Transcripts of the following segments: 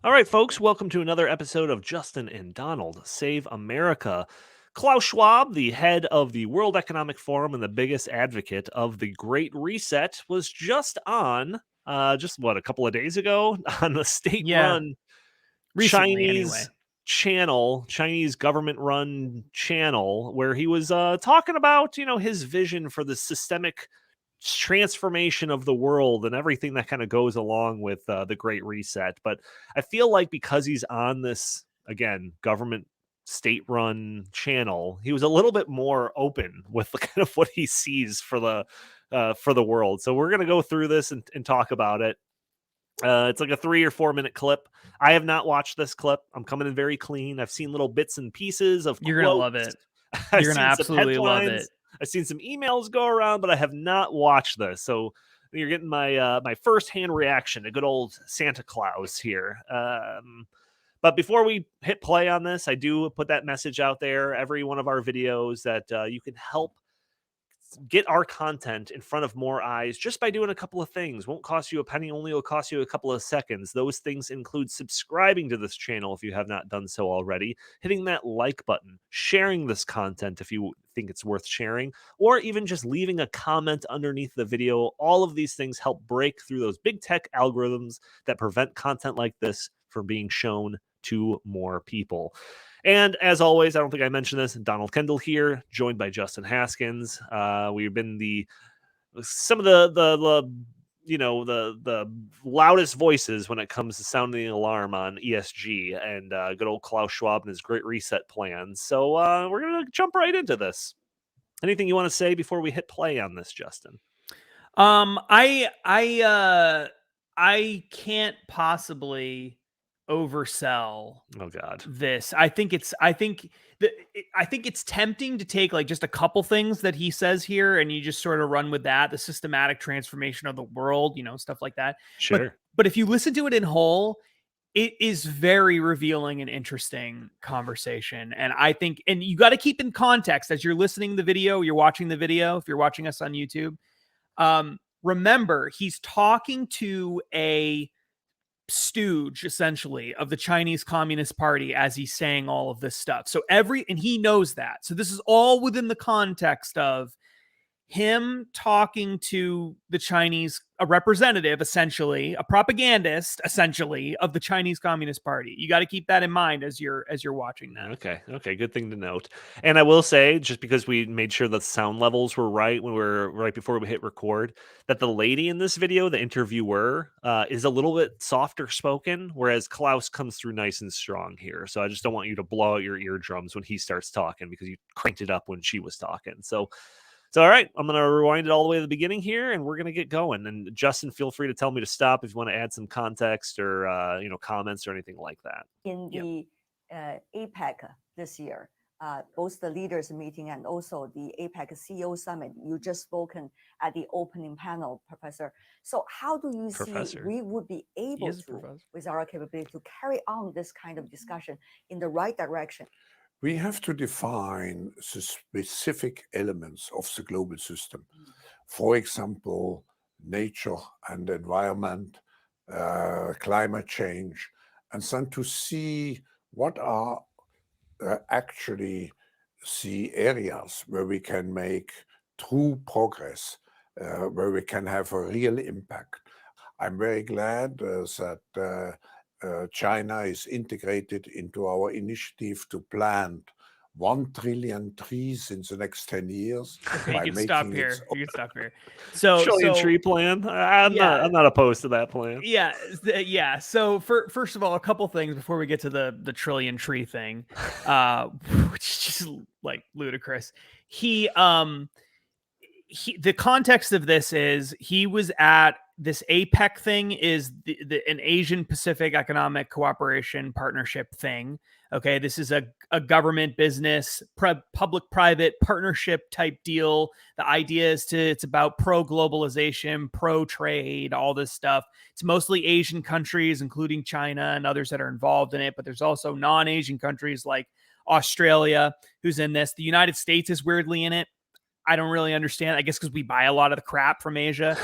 All right, folks, welcome to another episode of Justin and Donald Save America. Klaus Schwab, the head of the World Economic Forum and the biggest advocate of the Great Reset, was just on, a couple of days ago, on the state Yeah, run recently anyway. Chinese channel, Chinese government run channel, where he was talking about, his vision for the systemic transformation of the world and everything that kind of goes along with the Great Reset. But I feel like because he's on this, again, government state run channel, he was a little bit more open with the kind of what he sees for the world. So we're going to go through this and talk about it. It's like a 3 or 4 minute clip. I have not watched this clip. I'm coming in very clean. I've seen little bits and pieces of You're gonna love quotes. it. I've You're gonna seen some absolutely love headlines. it. I've seen some emails go around, but I have not watched this. So you're getting my firsthand reaction to good old Santa Claus here. But before we hit play on this, I do put that message out there. Every one of our videos that you can help get our content in front of more eyes just by doing a couple of things. Won't cost you a penny, only will cost you a couple of seconds. Those things include subscribing to this channel if you have not done so already, hitting that like button, sharing this content if you think it's worth sharing, or even just leaving a comment underneath the video. All of these things help break through those big tech algorithms that prevent content like this from being shown to more people. And as always, I don't think I mentioned this, Donald Kendal here, joined by Justin Haskins. We've been some of the loudest voices when it comes to sounding the alarm on ESG and good old Klaus Schwab and his Great Reset plans. So we're gonna jump right into this. Anything you want to say before we hit play on this, Justin? I can't possibly oversell Oh God. this. I think it's tempting to take like just a couple things that he says here and you just sort of run with that, the systematic transformation of the world, stuff like that. Sure. But if you listen to it in whole, it is very revealing and interesting conversation. And I think, and you got to keep in context as you're listening to the video, you're watching the video, if you're watching us on YouTube. Remember, he's talking to a stooge essentially of the Chinese Communist Party as he's saying all of this stuff. So and he knows that. So this is all within the context of him talking to the Chinese, a representative, essentially, a propagandist, essentially, of the Chinese Communist Party. You got to keep that in mind as you're watching that. Okay, good thing to note. And I will say, just because we made sure the sound levels were right when right before we hit record, that the lady in this video, the interviewer, is a little bit softer spoken, whereas Klaus comes through nice and strong here. So I just don't want you to blow out your eardrums when he starts talking because you cranked it up when she was talking. So, all right, I'm going to rewind it all the way to the beginning here, and we're going to get going. And Justin, feel free to tell me to stop if you want to add some context or comments or anything like that. In the APEC this year, both the leaders meeting and also the APEC CEO summit, you just spoken at the opening panel, Professor. So how do you see we would be able to, with our capability, to carry on this kind of discussion in the right direction? We have to define the specific elements of the global system. For example, nature and environment, climate change, and then to see what are actually the areas where we can make true progress, where we can have a real impact. I'm very glad that China is integrated into our initiative to plant 1 trillion trees in the next 10 years. Okay, you can stop here. You can stop here. So tree plan. I'm not opposed to that plan. Yeah. So first of all, a couple things before we get to the trillion tree thing, which is just like ludicrous. The context of this is he was at this APEC thing, is an Asian Pacific Economic Cooperation Partnership thing. Okay, this is a government business, public-private partnership type deal. The idea is it's about pro-globalization, pro-trade, all this stuff. It's mostly Asian countries, including China and others that are involved in it, but there's also non-Asian countries like Australia who's in this. The United States is weirdly in it. I don't really understand. I guess because we buy a lot of the crap from Asia.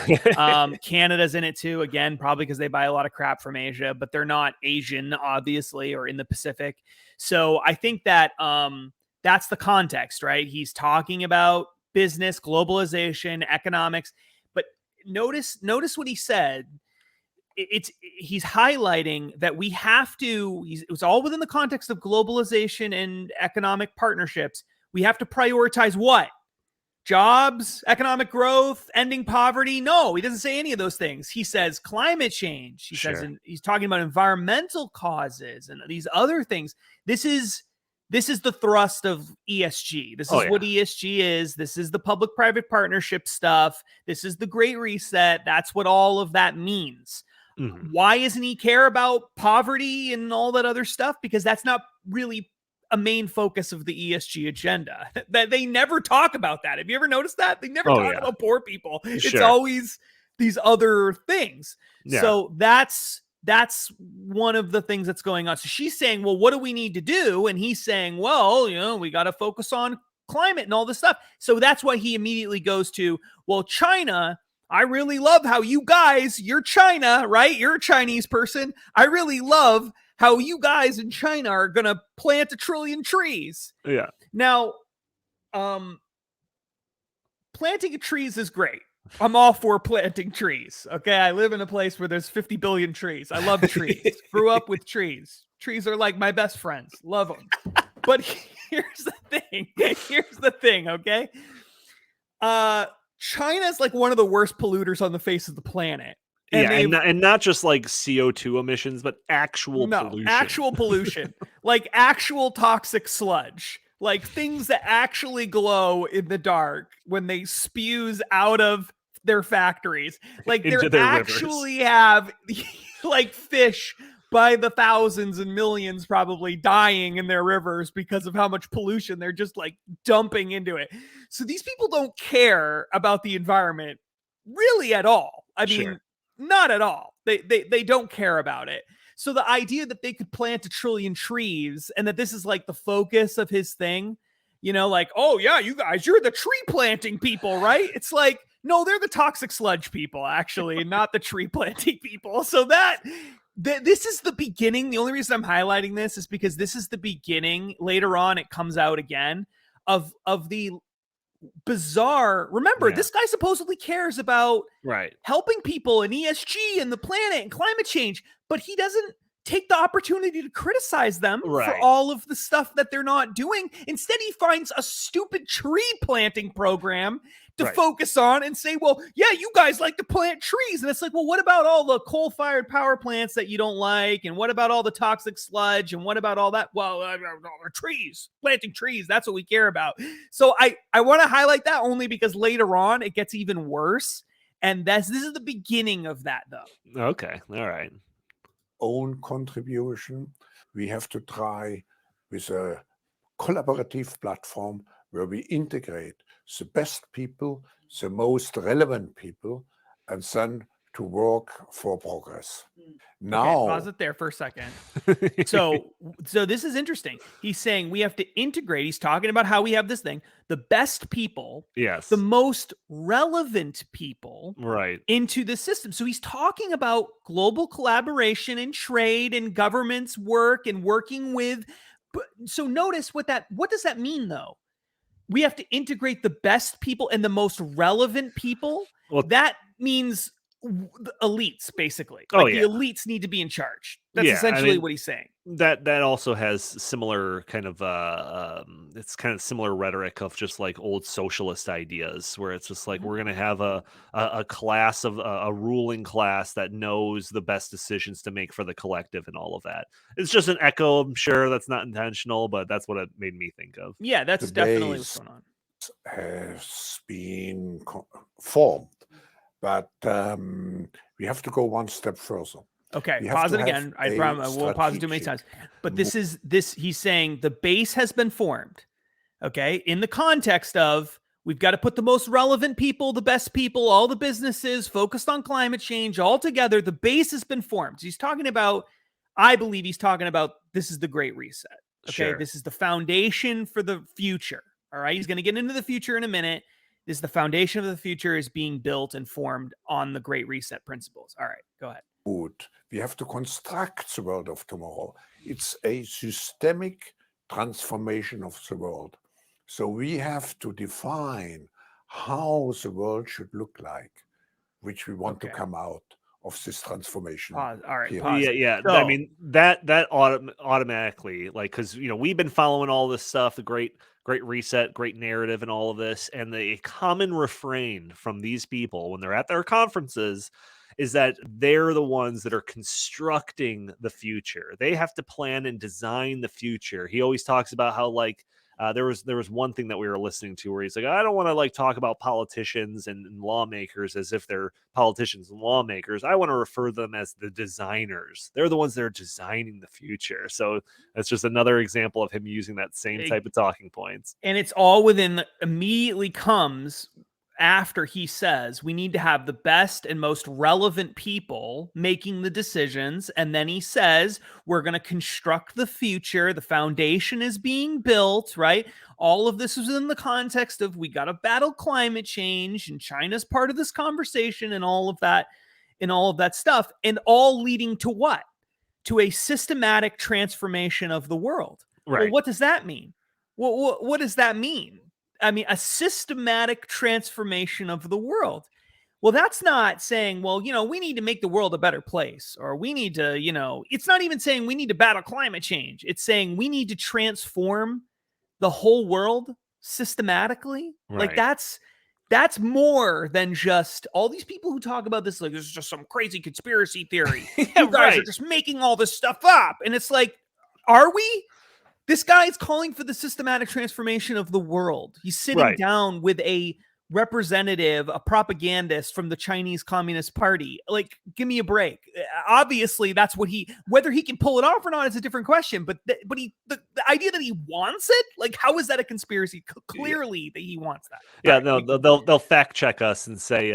Canada's in it too. Again, probably because they buy a lot of crap from Asia, but they're not Asian, obviously, or in the Pacific. So I think that that's the context, right? He's talking about business, globalization, economics. But notice what he said. He's highlighting that we have to. It's all within the context of globalization and economic partnerships. We have to prioritize what? Jobs, economic growth, ending poverty. No, he doesn't say any of those things. He says climate change. He says he's talking about environmental causes and these other things. This is the thrust of ESG. This is what ESG is. This is the public-private partnership stuff. This is the Great Reset. That's what all of that means. Mm-hmm. Why doesn't he care about poverty and all that other stuff? Because that's not really a main focus of the ESG agenda. That they never talk about that. Have you ever noticed that? They never talk about poor people. It's always these other things. Yeah. So that's one of the things that's going on. So she's saying, well, what do we need to do? And he's saying, well, we got to focus on climate and all this stuff. So that's why he immediately goes to, well, China, I really love how you guys, you're China, right? You're a Chinese person. I really love how you guys in China are going to plant 1 trillion trees. Yeah. Now, planting trees is great. I'm all for planting trees. Okay. I live in a place where there's 50 billion trees. I love trees. Grew up with trees. Trees are like my best friends. Love them. But here's the thing. Okay. China's like one of the worst polluters on the face of the planet. And not just like CO2 emissions, but actual pollution. Actual pollution. Like actual toxic sludge. Like things that actually glow in the dark when they spews out of their factories. Like they actually have like fish by the thousands and millions probably dying in their rivers because of how much pollution they're just like dumping into it. So these people don't care about the environment really at all. I mean, not at all. They don't care about it. So the idea that they could plant 1 trillion trees and that this is like the focus of his thing, like, oh yeah, you guys, you're the tree planting people, right? It's like, no, they're the toxic sludge people, actually, not the tree planting people. So this is the beginning. The only reason I'm highlighting this is because this is the beginning. Later on, it comes out again of the bizarre. Remember, this guy supposedly cares about helping people and ESG and the planet and climate change, but he doesn't take the opportunity to criticize them for all of the stuff that they're not doing. Instead, he finds a stupid tree planting program to focus on and say, well, yeah, you guys like to plant trees. And it's like, well, what about all the coal-fired power plants that you don't like? And what about all the toxic sludge? And what about all that? Well, trees, planting trees. That's what we care about. So I want to highlight that only because later on it gets even worse. And this is the beginning of that, though. Okay. All right. Own contribution. We have to try with a collaborative platform where we integrate the best people, the most relevant people, and then to work for progress. Now, okay, pause it there for a second. So this is interesting. He's saying we have to integrate. He's talking about how we have this thing, the best people, the most relevant people, into the system. So he's talking about global collaboration and trade and governments work and working with. So notice what does that mean though? We have to integrate the best people and the most relevant people. Well, that means the elites, basically. The elites need to be in charge. That's essentially what he's saying. That also has similar kind of it's kind of similar rhetoric of just like old socialist ideas, where it's just like we're gonna have a class of a ruling class that knows the best decisions to make for the collective and all of that. It's just an echo. I'm sure that's not intentional, but that's what it made me think of. Yeah, that's definitely what's going on. Has been formed. But we have to go one step further. Okay, pause it again. I promise I won't pause it too many times. But he's saying the base has been formed, okay, in the context of we've got to put the most relevant people, the best people, all the businesses focused on climate change all together. The base has been formed. So I believe he's talking about this is the Great Reset. Okay, This is the foundation for the future. All right, he's going to get into the future in a minute. is the foundation of the future is being built and formed on the Great Reset principles. All right, go ahead. Good. We have to construct the world of tomorrow. It's a systemic transformation of the world. So we have to define how the world should look like, which we want to Okay. come out of this transformation. Pause. All right, period. pause. Yeah. So- I mean that automatically, like, because we've been following all this stuff, the great reset, great narrative, and all of this, and the common refrain from these people when they're at their conferences is that they're the ones that are constructing the future. They have to plan and design the future. He always talks about how, like, there was one thing that we were listening to where he's like, I don't want to, like, talk about politicians and lawmakers as if they're politicians and lawmakers. I want to refer to them as the designers. They're the ones that are designing the future. So that's just another example of him using that same type of talking points. And it's all immediately comes after he says we need to have the best and most relevant people making the decisions. And then he says, we're going to construct the future. The foundation is being built, right? All of this is in the context of we got to battle climate change, and China's part of this conversation, and all of that stuff, and all leading to what? To a systematic transformation of the world. Right. Well, what does that mean? What does that mean? I mean, a systematic transformation of the world. Well, that's not saying, well, we need to make the world a better place, or we need to, it's not even saying we need to battle climate change. It's saying we need to transform the whole world systematically. Right. Like that's more than just all these people who talk about this, like, this is just some crazy conspiracy theory. You guys are just making all this stuff up. And it's like, are we? This guy is calling for the systematic transformation of the world. He's sitting down with a representative, a propagandist from the Chinese Communist Party. Like, give me a break. Obviously, that's what whether he can pull it off or not is a different question. But the idea that he wants it, like, how is that a conspiracy? Clearly that he wants that. Yeah, right, no, they'll fact check us and say,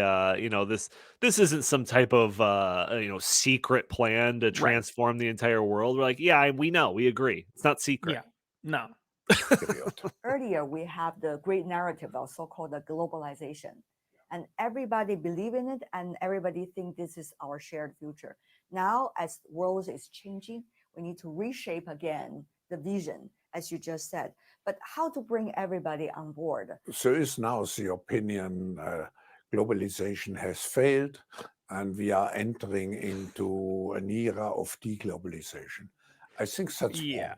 this isn't some type of secret plan to transform the entire world. We're like, yeah, we know, we agree, it's not secret. Yeah, no. Earlier, we have the great narrative of so-called the globalization, and everybody believe in it, and everybody think this is our shared future. Now, as the world is changing, we need to reshape again the vision, as you just said. But how to bring everybody on board? So is now the opinion globalization has failed, and we are entering into an era of deglobalization. I think that's wrong.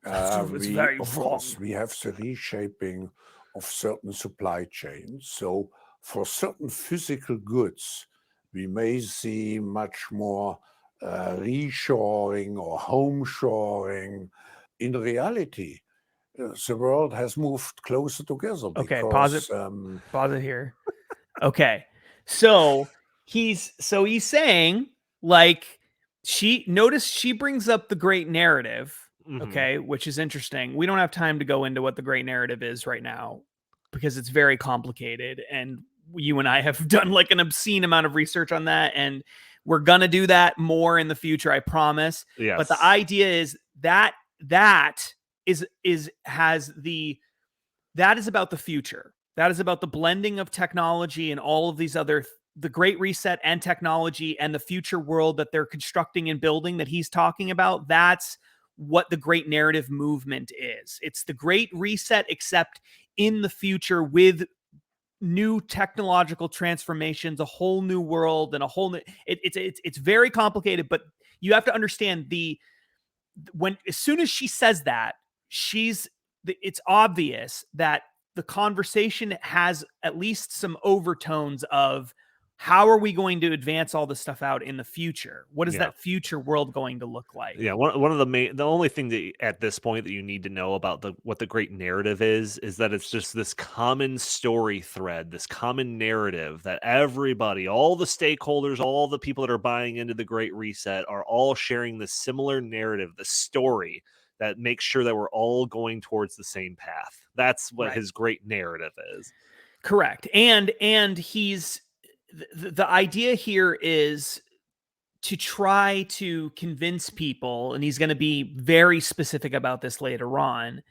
It's very of wrong. course, we have the reshaping of certain supply chains. So for certain physical goods, we may see much more reshoring or homeshoring. In reality, the world has moved closer together. Okay, because, pause it here. Okay, so he's saying, like, she brings up the great narrative. Okay, which is interesting. We don't have time to go into what the great narrative is right now because it's very complicated, and you and I have done like an obscene amount of research on that, and we're gonna do that more in the future, I promise. Yes. But the idea is that is about the future. That is about the blending of technology and all of these other the Great Reset and technology and the future world that they're constructing and building that he's talking about. That's what the great narrative movement is. It's the Great Reset, except in the future with new technological transformations, a whole new world, and a whole new. It's very complicated, but you have to understand as soon as she says that, it's obvious that the conversation has at least some overtones of how are we going to advance all this stuff out in the future? What is that future world going to look like? Yeah, one of the only thing that at this point that you need to know about what the great narrative is that it's just this common story thread, this common narrative that everybody, all the stakeholders, all the people that are buying into the Great Reset are all sharing this similar narrative, the story that makes sure that we're all going towards the same path. That's what his great narrative is. Correct. And he's the idea here is to try to convince people, and he's going to be very specific about this later on,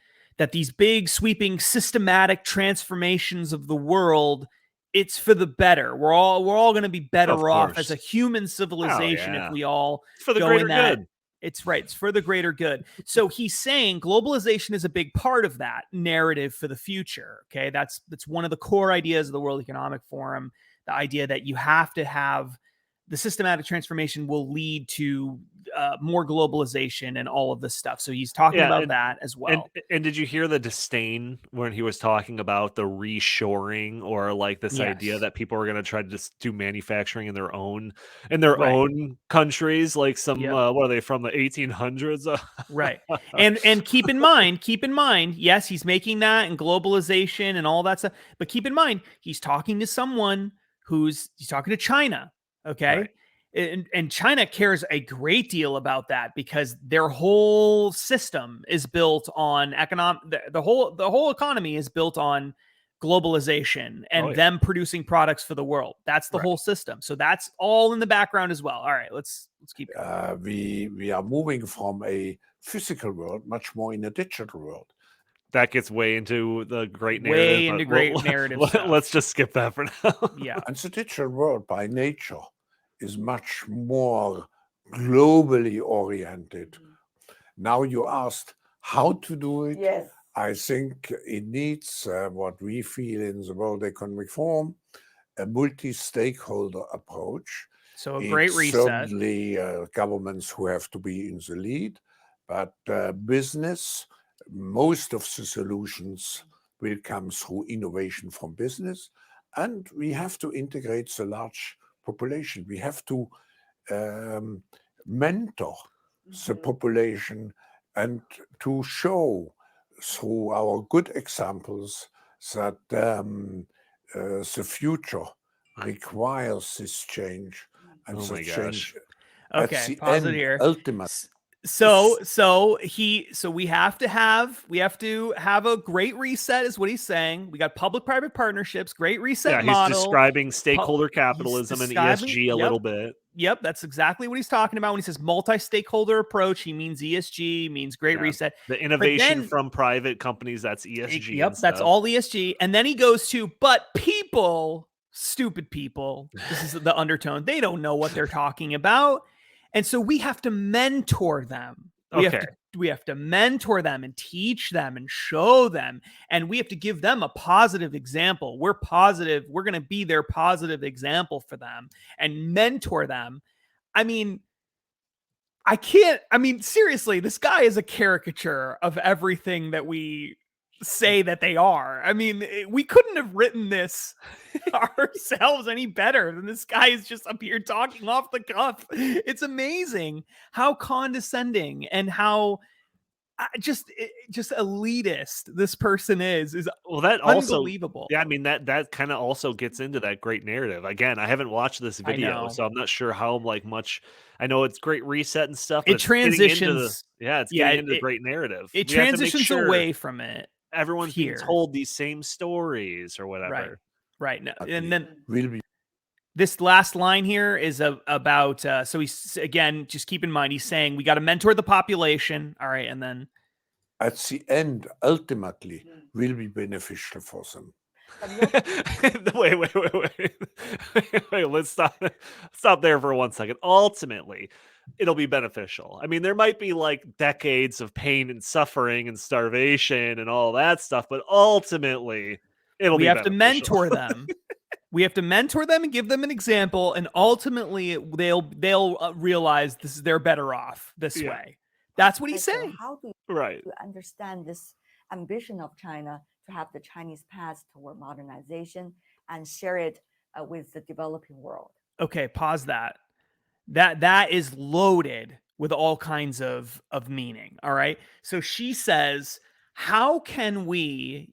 that these big sweeping systematic transformations of the world, it's for the better. We're all going to be better off as a human civilization if we all it's for the go greater in that. good. It's right. It's for the greater good. So he's saying globalization is a big part of that narrative for the future. Okay. That's one of the core ideas of the World Economic Forum. The idea that you have to have the systematic transformation will lead to more globalization and all of this stuff. So he's talking about that as well. And did you hear the disdain when he was talking about the reshoring, or like this idea that people are going to try to just do manufacturing in their own own countries, like some what are they, from the 1800s? Right. And keep in mind, yes, he's making that and globalization and all that stuff, but keep in mind, he's talking to someone he's talking to China. Okay. Right. And China cares a great deal about that because their whole system is built on the whole economy is built on globalization and them producing products for the world. That's the whole system. So that's all in the background as well. All right, let's keep it. We are moving from a physical world much more in a digital world. That gets way into the great narrative. Narrative stuff. Let's just skip that for now. Yeah. And the digital world by nature is much more globally oriented. Now you asked how to do it. Yes. I think it needs what we feel in the World Economic Forum, a multi-stakeholder approach. So a great reset. Certainly governments who have to be in the lead, but business, most of the solutions will come through innovation from business, and we have to integrate the large population. We have to mentor the population and to show through our good examples that the future requires this change, and the change at the end, here. ultimately. So we have to have a great reset is what he's saying. We got public-private partnerships, great reset model. He's describing stakeholder capitalism and ESG a little bit. Yep, that's exactly what he's talking about when he says multi-stakeholder approach. He means ESG, means great reset. The innovation from private companies, that's ESG. Yep, that's all ESG. And then he goes to, but people, stupid people, this is the undertone, they don't know what they're talking about. And so we have to mentor them. We have to mentor them and teach them and show them. And we have to give them a positive example. We're positive. We're going to be their positive example for them and mentor them. I mean, seriously, this guy is a caricature of everything that we say that they are. I mean, we couldn't have written this ourselves any better than this guy is just up here talking off the cuff. It's amazing how condescending and how just elitist this person is that unbelievable. Also, I mean, that kind of also gets into that great narrative. Again, I haven't watched this video, so I'm not sure how much. I know it's great reset and stuff, but it transitions. It's getting into the great narrative. It transitions away from it. Everyone's being told these same stories or whatever. Right. No, and then this last line here is about, so he's, again, just keep in mind, he's saying we got to mentor the population. All right. And then at the end, ultimately, will be beneficial for them. Wait. Let's stop there for 1 second. Ultimately, it'll be beneficial. I mean, there might be like decades of pain and suffering and starvation and all that stuff, but ultimately, we have to mentor them. We have to mentor them and give them an example, and ultimately, they'll realize they're better off this way. That's what he's saying. How do you understand this ambition of China to have the Chinese path toward modernization and share it with the developing world? Okay, pause that. That is loaded with all kinds of meaning. All right. So she says, how can we,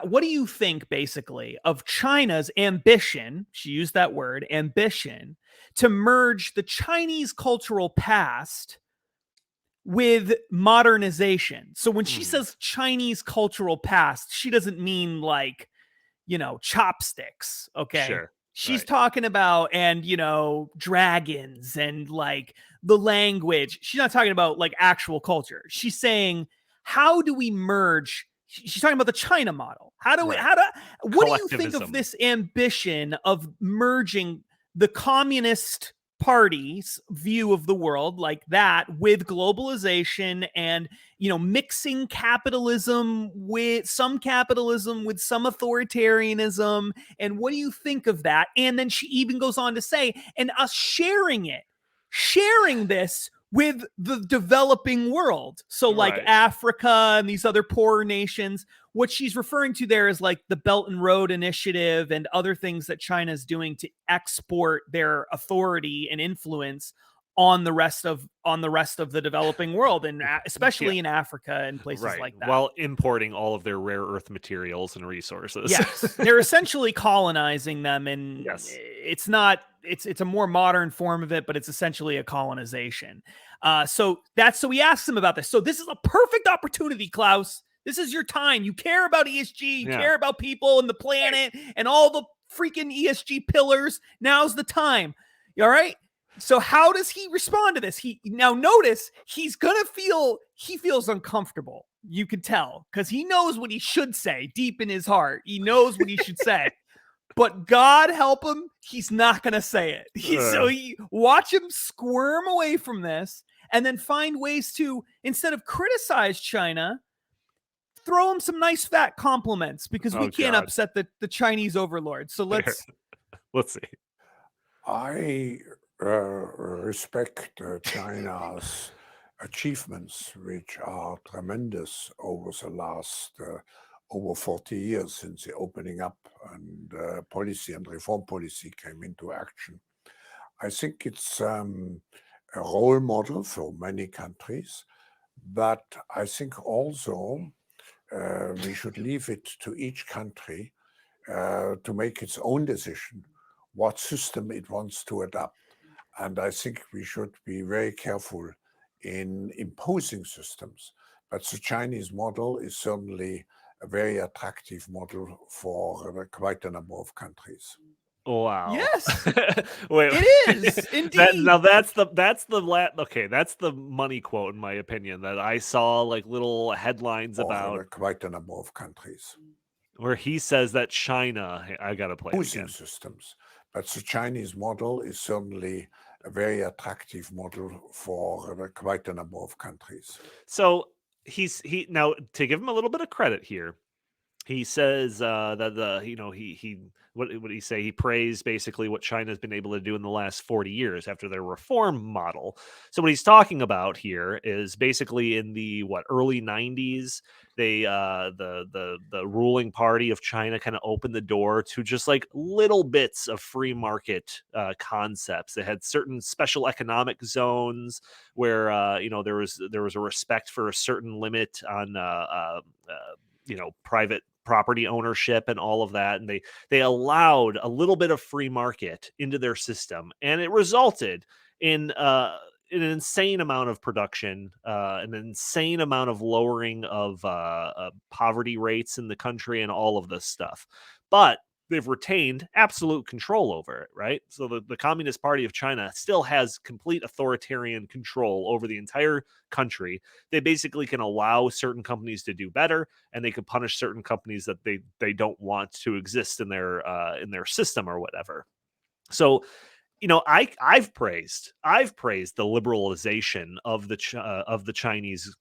what do you think basically of China's ambition? She used that word, ambition, to merge the Chinese cultural past with modernization. So when she says Chinese cultural past, she doesn't mean like, chopsticks. Okay. Sure. She's talking about, dragons and like the language. She's not talking about like actual culture. She's saying, how do we merge she's talking about the China model. What do you think of Collectivism. this ambition of merging the communist party's view of the world like that with globalization and, mixing capitalism with some authoritarianism? And what do you think of that? And then she even goes on to say, and us sharing this with the developing world. So like Right. Africa and these other poorer nations. What she's referring to there is like the Belt and Road Initiative and other things that China's doing to export their authority and influence on the rest of the developing world, and especially in Africa and places Right. like that. While importing all of their rare earth materials and resources. Yes, they're essentially colonizing them, and Yes. it's a more modern form of it, but it's essentially a colonization. So he asks him about this. So this is a perfect opportunity, Klaus. This is your time. You care about ESG, you care about people and the planet and all the freaking ESG pillars. Now's the time. All right. So how does he respond to this? Notice he feels uncomfortable. You can tell because he knows what he should say deep in his heart. He knows what he should say, but God help him, he's not going to say it. So watch him squirm away from this and then find ways to, instead of criticize China, throw him some nice fat compliments because we can't upset the Chinese overlord. So let's see. I respect China's achievements, which are tremendous over the last over 40 years since the opening up and policy and reform policy came into action. I think it's a role model for many countries, but I think also we should leave it to each country to make its own decision what system it wants to adopt. And I think we should be very careful in imposing systems. But the Chinese model is certainly a very attractive model for quite a number of countries. Wow. Yes. Wait, it is indeed. That's the money quote in my opinion that I saw like little headlines about quite a number of countries where he says that China, I gotta play it again. Systems, but the Chinese model is certainly a very attractive model for quite a number of countries. So now to give him a little bit of credit here, he says that what did he say? He praised basically what China's been able to do in the last 40 years after their reform model. So what he's talking about here is basically in the early 90s, they the ruling party of China kind of opened the door to just like little bits of free market concepts. They had certain special economic zones where there was a respect for a certain limit on private property ownership and all of that, and they allowed a little bit of free market into their system, and it resulted in an insane amount of production, an insane amount of lowering of poverty rates in the country, and all of this stuff. But they've retained absolute control over it, right? So the Communist Party of China still has complete authoritarian control over the entire country. They basically can allow certain companies to do better, and they can punish certain companies that they don't want to exist in their system or whatever. So, I've praised the liberalization of the Chinese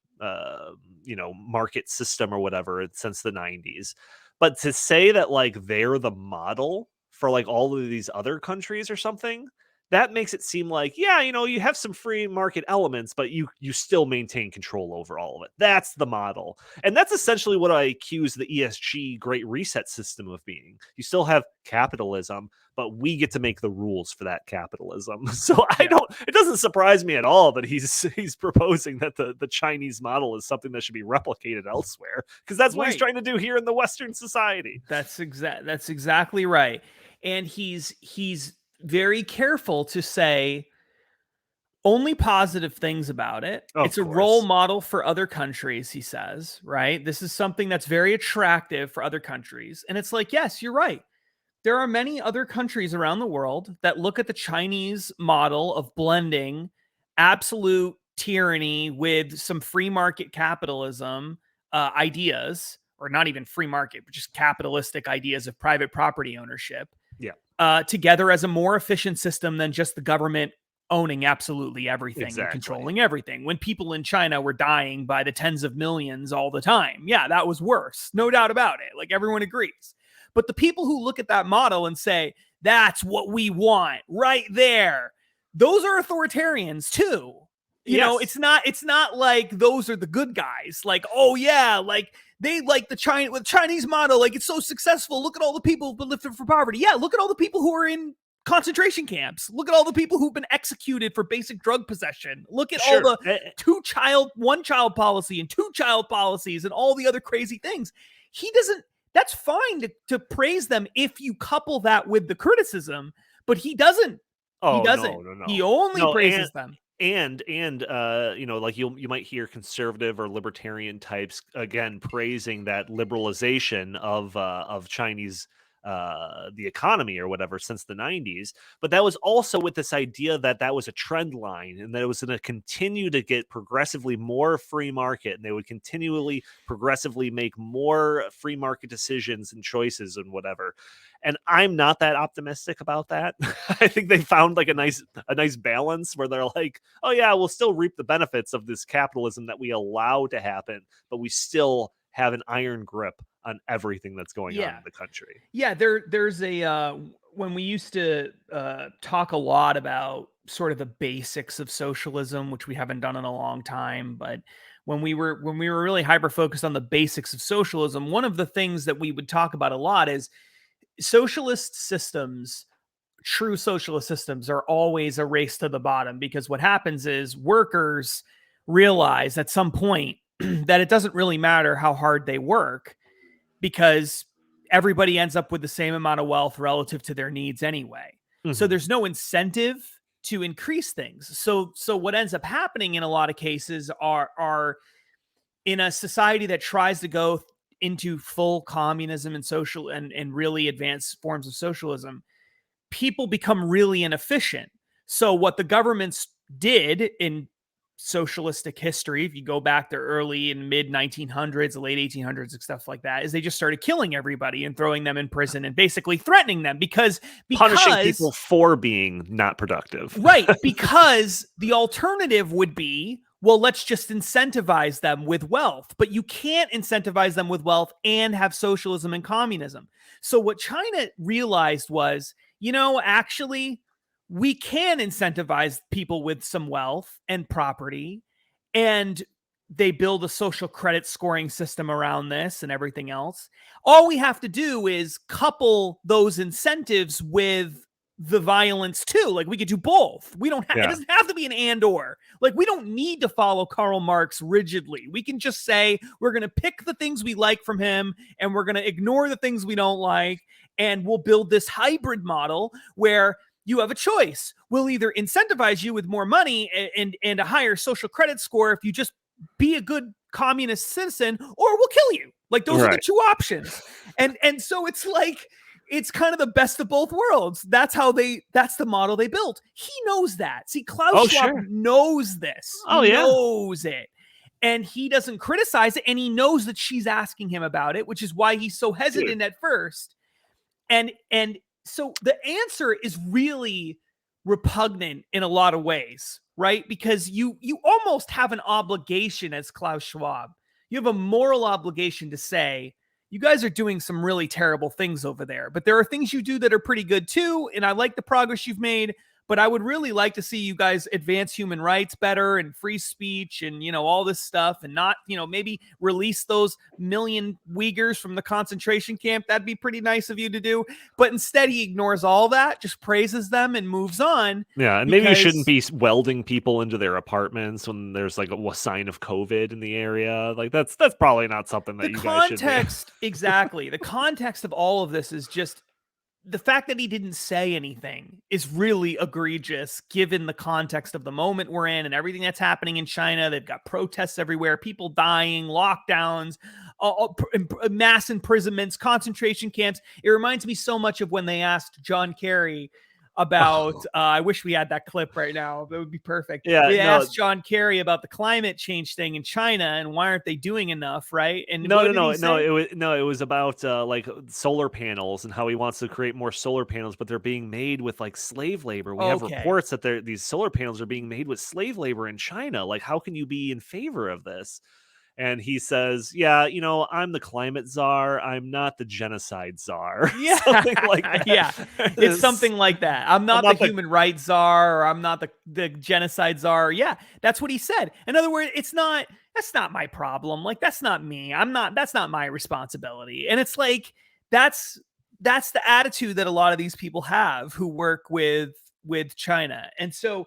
market system or whatever since the 90s. But to say that like they're the model for like all of these other countries or something, that makes it seem like, you have some free market elements, but you still maintain control over all of it. That's the model. And that's essentially what I accuse the ESG Great Reset system of being. You still have capitalism, but we get to make the rules for that capitalism. So it doesn't surprise me at all that he's proposing that the Chinese model is something that should be replicated elsewhere, because that's what he's trying to do here in the Western society. That's exactly right. And he's very careful to say only positive things about it. It's a role model for other countries, he says, right? This is something that's very attractive for other countries. And it's like, yes, you're right. There are many other countries around the world that look at the Chinese model of blending absolute tyranny with some free market capitalism ideas or not even free market, but just capitalistic ideas of private property ownership, Yeah. together as a more efficient system than just the government owning absolutely everything and Exactly. controlling everything. When people in China were dying by the tens of millions all the time, yeah, that was worse. No doubt about it. Like, everyone agrees. But the people who look at that model and say, that's what we want right there, those are authoritarians too. You know, Yes. it's not like those are the good guys. Like, oh yeah, like they like the Chinese model, like it's so successful. Look at all the people who've been lifted from poverty. Yeah, look at all the people who are in concentration camps. Look at all the people who've been executed for basic drug possession. Look at all Sure. the one child policy and 2-child policies and all the other crazy things. He doesn't, that's fine to praise them if you couple that with the criticism, but he doesn't. Oh, He doesn't. no. He only No, praises them. And you know, like you might hear conservative or libertarian types again praising that liberalization of Chinese the economy or whatever since the 90s, but that was also with this idea that that was a trend line and that it was going to continue to get progressively more free market, and they would continually progressively make more free market decisions and choices and whatever. And I'm not that optimistic about that. I think they found like a nice balance where they're like, oh yeah, we'll still reap the benefits of this capitalism that we allow to happen, but we still have an iron grip on everything that's going on in the country. Yeah, there's a when we used to talk a lot about sort of the basics of socialism, which we haven't done in a long time, but when we were really hyper focused on the basics of socialism, one of the things that we would talk about a lot is socialist systems. True socialist systems are always a race to the bottom, because what happens is workers realize at some point that it doesn't really matter how hard they work, because everybody ends up with the same amount of wealth relative to their needs anyway. So there's no incentive to increase things. So what ends up happening in a lot of cases are in a society that tries to go into full communism and social and really advanced forms of socialism, people become really inefficient. So what the governments did in socialistic history, if you go back to early and mid 1900s, the late 1800s and stuff like that, is they just started killing everybody and throwing them in prison and basically threatening them because punishing people for being not productive. Right, because the alternative would be, well, let's just incentivize them with wealth. But you can't incentivize them with wealth and have socialism and communism. So what China realized was, you know, actually, we can incentivize people with some wealth and property, and they build a social credit scoring system around this and everything else. All we have to do is couple those incentives with the violence too. Like, we could do both. We don't have, it doesn't have to be an and or. Like, we don't need to follow Karl Marx rigidly. We can just say we're going to pick the things we like from him and we're going to ignore the things we don't like, and we'll build this hybrid model where you have a choice. We'll either incentivize you with more money and a higher social credit score if you just be a good communist citizen, or we'll kill you. Like, those are the two options. And so it's like, it's kind of the best of both worlds. That's the model they built. He knows that. See, Klaus Schwab knows this. He knows it. And he doesn't criticize it. And he knows that she's asking him about it, which is why he's so hesitant at first. And so the answer is really repugnant in a lot of ways, right? Because you almost have an obligation as Klaus Schwab. You have a moral obligation to say, you guys are doing some really terrible things over there, but there are things you do that are pretty good too. And I like the progress you've made, but I would really like to see you guys advance human rights better and free speech and, you know, all this stuff, and not, you know, maybe release those million Uyghurs from the concentration camp. That'd be pretty nice of you to do. But instead he ignores all that, just praises them and moves on. Yeah. And maybe you shouldn't be welding people into their apartments when there's like a sign of COVID in the area. Like, that's probably not something that you guys should do. Exactly. The context of all of this is just, the fact that he didn't say anything is really egregious given the context of the moment we're in and everything that's happening in China. They've got protests everywhere, people dying, lockdowns, mass imprisonments, concentration camps. It reminds me so much of when they asked John Kerry about I wish we had that clip right now. That would be perfect. Yeah, They no. asked John Kerry about the climate change thing in China and why aren't they doing enough, right? And No, what no, did no, he no. say? It was about like solar panels and how he wants to create more solar panels, but they're being made with like slave labor. We have Okay. reports that these solar panels are being made with slave labor in China. Like, how can you be in favor of this? And he says, "Yeah, you know, I'm the climate czar. I'm not the genocide czar." Yeah, Something like that. yeah, it's something like that. I'm not the human rights czar, or I'm not the genocide czar. Yeah, that's what he said. In other words, that's not my problem. Like, that's not me. That's not my responsibility. And it's like that's the attitude that a lot of these people have who work with China. And so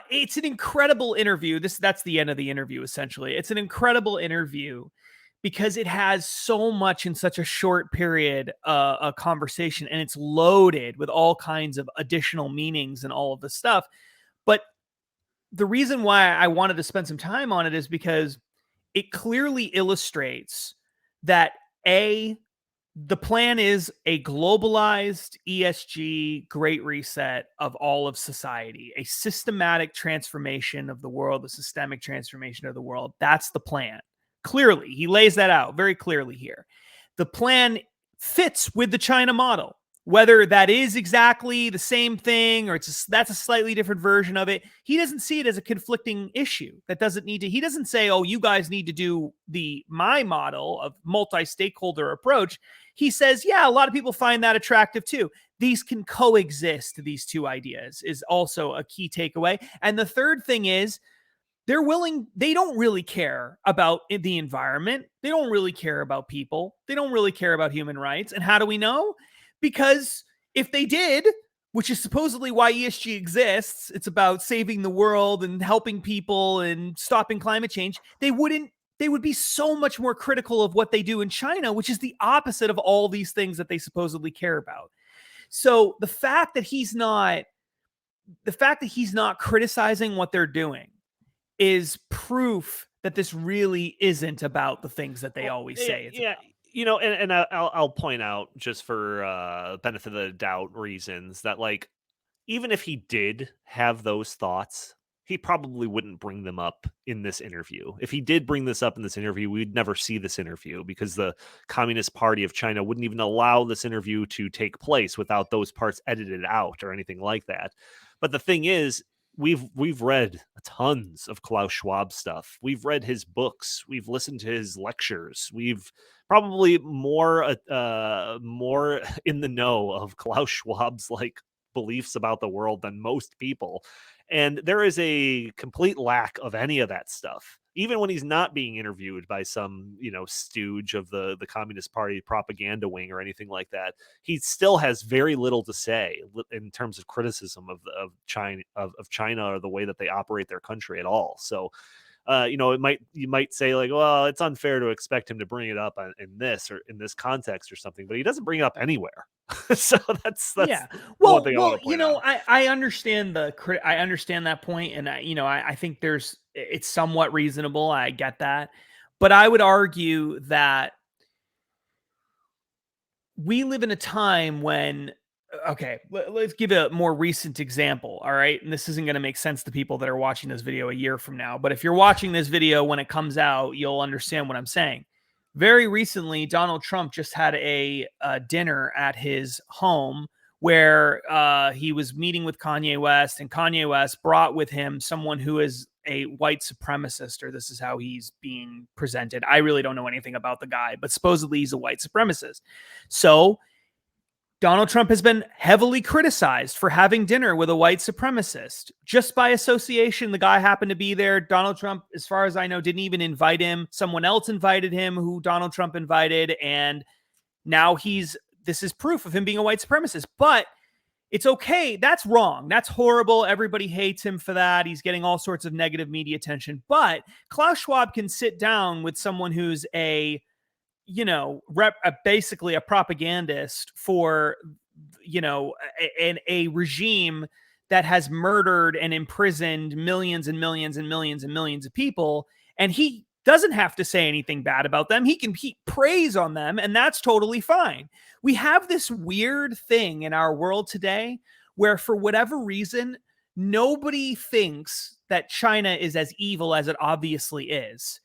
it's an incredible interview. That's the end of the interview, essentially. It's an incredible interview because it has so much in such a short period, a conversation, and it's loaded with all kinds of additional meanings and all of the stuff. But the reason why I wanted to spend some time on it is because it clearly illustrates that the plan is a globalized ESG great reset of all of society, a systematic transformation of the world, a systemic transformation of the world. That's the plan. Clearly, he lays that out very clearly here. The plan fits with the China model. Whether that is exactly the same thing or that's a slightly different version of it, he doesn't see it as a conflicting issue. He doesn't say, oh, you guys need to do my model of multi-stakeholder approach. He says, yeah, a lot of people find that attractive too. These can coexist, these two ideas, is also a key takeaway. And the third thing is, they don't really care about the environment. They don't really care about people. They don't really care about human rights. And how do we know? Because if they did, which is supposedly why ESG exists, it's about saving the world and helping people and stopping climate change, they would be so much more critical of what they do in China, which is the opposite of all these things that they supposedly care about. So the fact that he's not criticizing what they're doing is proof that this really isn't about the things that they always say it's about. You know, and I'll point out, just for benefit of the doubt reasons, that like, even if he did have those thoughts, he probably wouldn't bring them up in this interview. If he did bring this up in this interview, we'd never see this interview because the Communist Party of China wouldn't even allow this interview to take place without those parts edited out or anything like that. But the thing is, we've read tons of Klaus Schwab stuff. We've read his books. We've listened to his lectures. We've probably more in the know of Klaus Schwab's like beliefs about the world than most people. And there is a complete lack of any of that stuff. Even when he's not being interviewed by some, stooge of the Communist Party propaganda wing or anything like that, he still has very little to say in terms of criticism of China or the way that they operate their country at all. So, you might say like, well, it's unfair to expect him to bring it up in this context or something, but he doesn't bring it up anywhere. So that's yeah. One thing I want to point out. I understand I understand that point, and I think it's somewhat reasonable. I get that, but I would argue that we live in a time when, okay, let's give a more recent example. All right. And this isn't going to make sense to people that are watching this video a year from now, but if you're watching this video when it comes out, you'll understand what I'm saying. Very recently, Donald Trump just had a dinner at his home where he was meeting with Kanye West, and Kanye West brought with him someone who is a white supremacist, or this is how he's being presented. I really don't know anything about the guy, but supposedly he's a white supremacist. So Donald Trump has been heavily criticized for having dinner with a white supremacist. Just by association, the guy happened to be there. Donald Trump, as far as I know, didn't even invite him. Someone else invited him who Donald Trump invited. And now this is proof of him being a white supremacist. But it's okay. That's wrong. That's horrible. Everybody hates him for that. He's getting all sorts of negative media attention. But Klaus Schwab can sit down with someone who's basically a propagandist for, a regime that has murdered and imprisoned millions and millions and millions and millions of people. And he doesn't have to say anything bad about them. He can praise on them, and that's totally fine. We have this weird thing in our world today where for whatever reason, nobody thinks that China is as evil as it obviously is.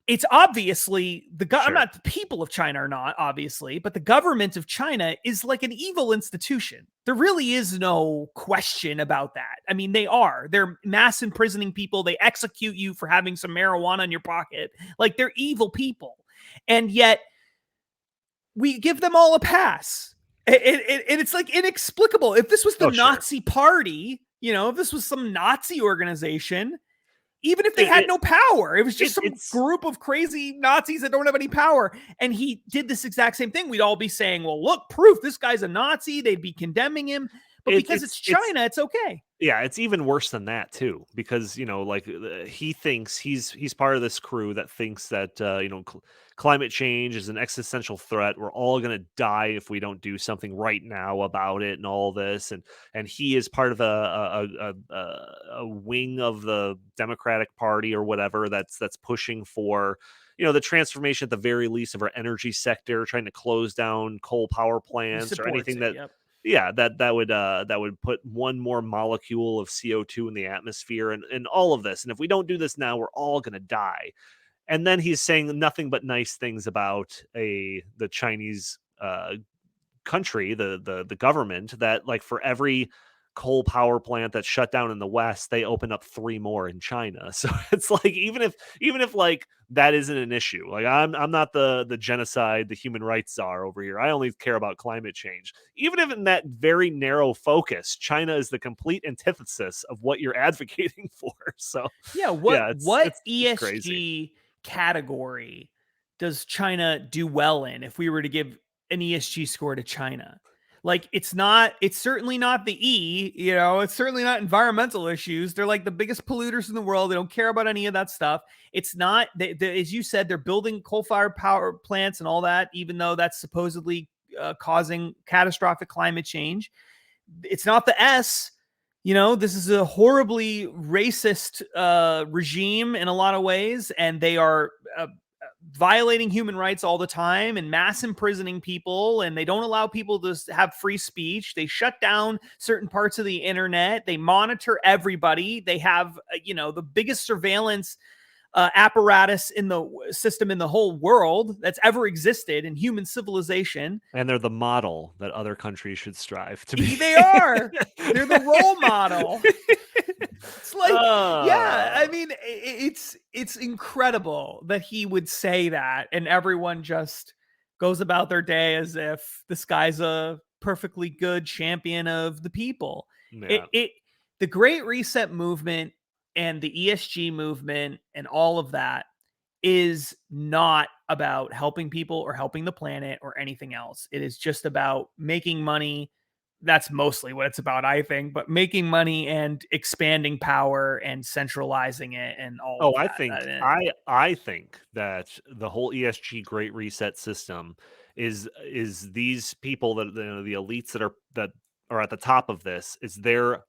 It's obviously I'm not, the people of China are not, obviously, but the government of China is like an evil institution. There really is no question about that. I mean, they're mass imprisoning people. They execute you for having some marijuana in your pocket. Like, they're evil people. And yet we give them all a pass. And it's like inexplicable. If this was the Nazi party, if this was some Nazi organization, even if they had no power, it was just some group of crazy Nazis that don't have any power. And he did this exact same thing. We'd all be saying, well, look, proof this guy's a Nazi. They'd be condemning him. But because it's China, it's okay. Yeah, it's even worse than that too, because he thinks he's part of this crew that thinks that climate change is an existential threat. We're all going to die if we don't do something right now about it, and all this. And he is part of a wing of the Democratic Party or whatever that's pushing for the transformation at the very least of our energy sector, trying to close down coal power plants or anything that. Yep. Yeah, that would put one more molecule of CO2 in the atmosphere and all of this. And if we don't do this now, we're all going to die. And then he's saying nothing but nice things about the Chinese country, the government, that like for every coal power plant that's shut down in the West, they open up 3 more in China. So it's like even if like that isn't an issue, like I'm not the genocide, the human rights czar over here. I only care about climate change. Even if in that very narrow focus, China is the complete antithesis of what you're advocating for. So what ESG crazy category does China do well in if we were to give an ESG score to China? Like, it's certainly not the E, it's certainly not environmental issues. They're like the biggest polluters in the world. They don't care about any of that stuff. It's not, as you said, they're building coal-fired power plants and all that, even though that's supposedly causing catastrophic climate change. It's not the S. This is a horribly racist regime in a lot of ways, and they are violating human rights all the time and mass imprisoning people, and they don't allow people to have free speech. They shut down certain parts of the internet. They monitor everybody. They have, the biggest surveillance apparatus in the system in the whole world that's ever existed in human civilization. And they're the model that other countries should strive to be. They are. They're the role model. It's like, I mean, it's incredible that he would say that, and everyone just goes about their day as if this guy's a perfectly good champion of the people. Yeah. The Great Reset movement and the ESG movement and all of that is not about helping people or helping the planet or anything else. It is just about making money. That's mostly what it's about, I think, but making money and expanding power and centralizing it and all. Oh, I think that the whole ESG Great Reset system is these people that the elites that are at the top of this is they're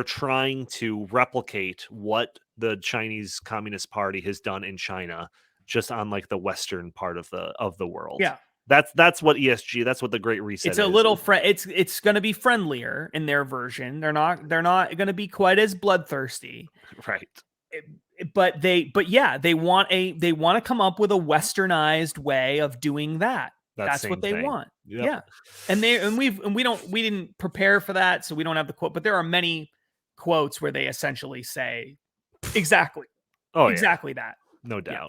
trying to replicate what the Chinese Communist Party has done in China, just on like the Western part of the world. Yeah. That's what ESG, that's what the Great Reset is. It's a little it's going to be friendlier in their version. They're not going to be quite as bloodthirsty. Right. But they want to come up with a westernized way of doing that. That's what they want. Yep. Yeah. And we didn't prepare for that, so we don't have the quote, but there are many quotes where they essentially say exactly that. No doubt. Yeah.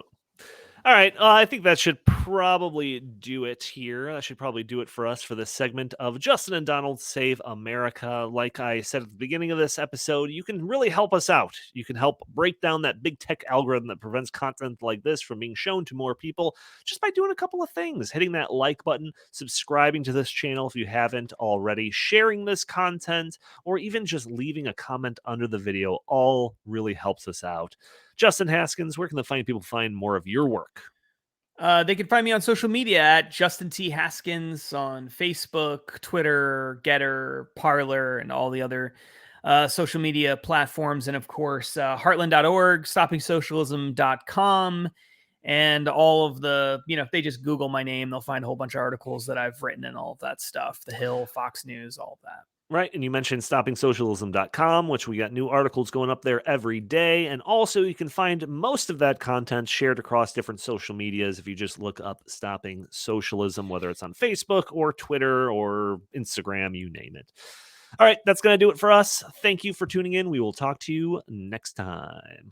All right. I think that should probably do it here. That should probably do it for us for this segment of Justin and Donald Save America. Like I said at the beginning of this episode, you can really help us out. You can help break down that big tech algorithm that prevents content like this from being shown to more people just by doing a couple of things. Hitting that like button, subscribing to this channel if you haven't already, sharing this content, or even just leaving a comment under the video all really helps us out. Justin Haskins, where can the people find more of your work? They can find me on social media at Justin T. Haskins on Facebook, Twitter, Getter, Parler, and all the other social media platforms. And of course, heartland.org, stoppingsocialism.com. and all of the, if they just Google my name, they'll find a whole bunch of articles that I've written and all of that stuff. The Hill, Fox News, all of that. Right. And you mentioned stoppingsocialism.com, which we got new articles going up there every day. And also, you can find most of that content shared across different social medias if you just look up Stopping Socialism, whether it's on Facebook or Twitter or Instagram, you name it. All right. That's going to do it for us. Thank you for tuning in. We will talk to you next time.